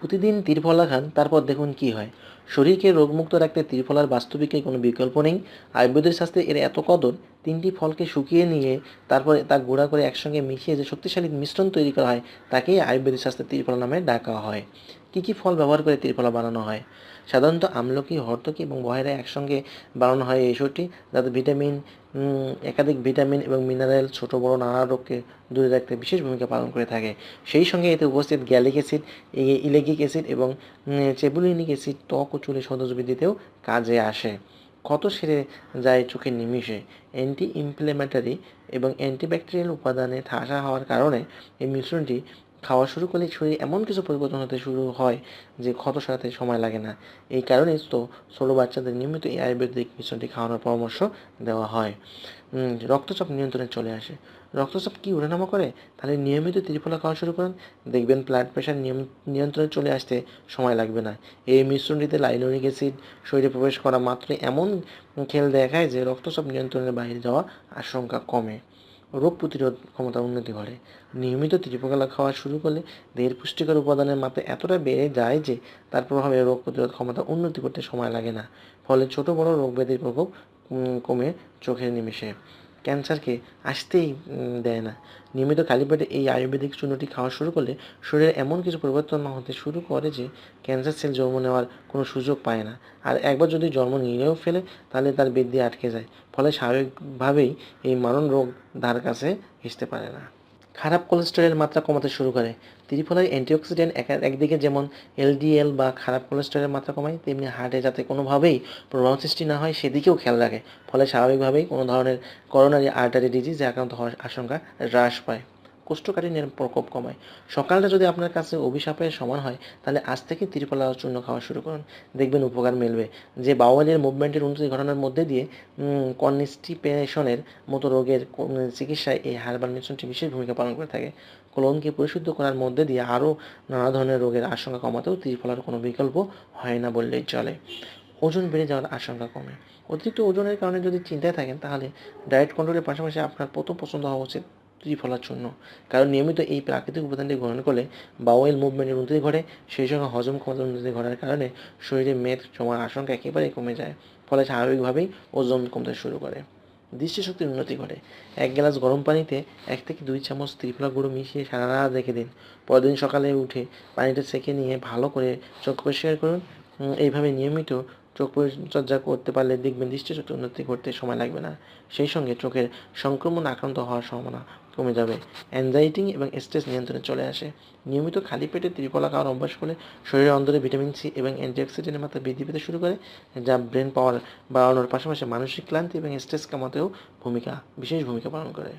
প্রতিদিন ত্রিফলা খান, তারপর দেখুন কি হয়। শরীরকে রোগমুক্ত রাখতে ত্রিফলার বাস্তবিকই কোনো বিকল্প নেই। আয়ুর্বেদের শাস্ত্রে এর এত কদর, 3টি ফলকে শুকিয়ে নিয়ে তারপরে তা গুঁড়া করে একসঙ্গে মিশিয়ে যে শক্তিশালী মিশ্রণ তৈরি করা হয়, তাকেই আয়ুর্বেদিক শাস্ত্রে ত্রিফলা নামে ডাকা হয়। কী কী ফল ব্যবহার করে ত্রিফলা বানানো হয়? সাধারণত আমলকি, হর্তকি এবং বহেরা একসঙ্গে বানানো হয় এই ওষুধটি, যাতে একাধিক ভিটামিন এবং মিনারেল ছোট বড় নানা রোগকে দূরে রাখতে বিশেষ ভূমিকা পালন করে থাকে। সেই সঙ্গে এতে উপস্থিত গ্যালিক অ্যাসিড, ইলেগিক অ্যাসিড এবং চেবুলিনিক অ্যাসিড ত্বক ও চুলের সৌন্দর্য বৃদ্ধিতেও কাজে আসে। ক্ষত সেরে যায় চোখের নিমিষে। অ্যান্টি ইনফ্লেমেটরি এবং অ্যান্টিব্যাকটেরিয়াল উপাদানে ঠাসা হওয়ার কারণে এই মিশ্রণটি খাওয়া শুরু করলে শরীরে এমন কিছু পরিবর্তন হতে শুরু হয় যে ক্ষত সারাতে সময় লাগে না। এই কারণেই তো ছোট বাচ্চাদের নিয়মিত এই আয়ুর্বেদিক মিশ্রণটি খাওয়ানোর পরামর্শ দেওয়া হয়। রক্তচাপ নিয়ন্ত্রণে চলে আসে। রক্তচাপ কি ওঠানামা করে? তাহলে নিয়মিত ত্রিফলা খাওয়া শুরু করুন, দেখবেন ব্লাড প্রেশার নিয়ন্ত্রণে চলে আসতে সময় লাগবে না। এই মিশ্রণটিতে লাইলোনিক অ্যাসিড শরীরে প্রবেশ করা মাত্রই এমন খেল দেখায় যে রক্তচাপ নিয়ন্ত্রণের বাইরে যাওয়ার আশঙ্কা কমে। রোগ প্রতিরোধ ক্ষমতার উন্নতি ঘটে। নিয়মিত ত্রিফলা খাওয়া শুরু করলে দেহের পুষ্টিকর উপাদানের মাত্রা এতটা বেড়ে যায় যে তার প্রভাবে রোগ প্রতিরোধ ক্ষমতা উন্নতি করতে সময় লাগে না। ফলে ছোট বড় রোগ ব্যাধির প্রকোপ কমে চোখের নিমেষে। ক্যান্সারকে আসতেই দেয় না। নিয়মিত খালি পেটে এই আয়ুর্বেদিক চূর্ণটি খাওয়া শুরু করলে শরীরে এমন কিছু পরিবর্তন হতে শুরু করে যে ক্যান্সার সেল জন্ম নেওয়ার কোনো সুযোগ পায় না। আর একবার যদি জন্ম নিয়েও ফেলে, তাহলে তার বৃদ্ধি আটকে যায়। ফলে স্বাভাবিকভাবেই এই মারণ রোগ ধার কাছে ঘেঁষতে পারে না। খারাপ কোলেস্টেরলের মাত্রা কমাতে শুরু করে। ত্রিফলার অ্যান্টিঅক্সিডেন্ট একদিকে যেমন এলডিএল বা খারাপ কোলেস্টেরলের মাত্রা কমায়, তেমনি হার্টে যাতে কোনোভাবেই প্রভাব সৃষ্টি না হয় সেদিকেও খেয়াল রাখে। ফলে স্বাভাবিকভাবেই কোনো ধরনের করোনারি আর্টারি ডিজিজে আক্রান্ত হওয়ার আশঙ্কা হ্রাস পায়। কোষ্ঠকাঠিন্যের প্রকোপ কমায়। সকালটা যদি আপনার কাছে অভিশাপের সমান হয়, তাহলে আজ থেকে ত্রিফলা চূর্ণ খাওয়া শুরু করুন। দেখবেন উপকার মিলবে। যে বাওয়ালের মুভমেন্টের উন্নতি ঘটানোর মধ্যে দিয়ে কনস্টিপেশনের মতো রোগের চিকিৎসায় এই হার্বাল মিশ্রণটি বিশেষ ভূমিকা পালন করে থাকে। কোলনকে পরিশুদ্ধ করার মধ্যে দিয়ে আরও নানা ধরনের রোগের আশঙ্কা কমাতেও ত্রিফলার কোনো বিকল্প হয় না বললেই চলে। ওজন বেড়ে যাওয়ার আশঙ্কা কমে। অতিরিক্ত ওজনের কারণে যদি চিন্তায় থাকেন, তাহলে ডায়েট কন্ট্রোলের পাশাপাশি আপনার প্রথম পছন্দ হওয়া উচিত ত্রিফলার চূর্ণ। কারণ নিয়মিত এই প্রাকৃতিক উপাদানটি গ্রহণ করলে বাওয়েল মুভমেন্টের উন্নতি ঘটে, সেই সঙ্গে হজম ক্ষমতার উন্নতি ঘটার কারণে শরীরে মেদ জমার আশঙ্কা একেবারেই কমে যায়। ফলে স্বাভাবিকভাবেই ওজন কমতে শুরু করে। দৃষ্টিশক্তির উন্নতি ঘটে। 1 গ্লাস গরম পানিতে 1 থেকে 2 চামচ ত্রিফলা গুঁড়ো মিশিয়ে সারা রাত রেখে দিন। পরের দিন সকালে উঠে পানিটা ছেঁকে নিয়ে ভালো করে চোখ পরিষ্কার করুন। এইভাবে নিয়মিত চোখ পরিচর্যা করতে পারলে দেখবেন দৃষ্টিশক্তির উন্নতি করতে সময় লাগবে না। সেই সঙ্গে চোখের সংক্রমণ আক্রান্ত হওয়ার সম্ভাবনা কমে যাবে। অ্যাংজাইটি এবং স্ট্রেস নিয়ন্ত্রণে চলে আসে। নিয়মিত খালি পেটে ত্রিফলা খাওয়ার অভ্যাস করলে শরীরের অন্দরে ভিটামিন সি এবং অ্যান্টিঅক্সিডেন্টের মাত্রা বৃদ্ধি পেতে শুরু করে, যা ব্রেন পাওয়ার বাড়ানোর পাশাপাশি মানসিক ক্লান্তি এবং স্ট্রেস কমাতেও বিশেষ ভূমিকা পালন করে।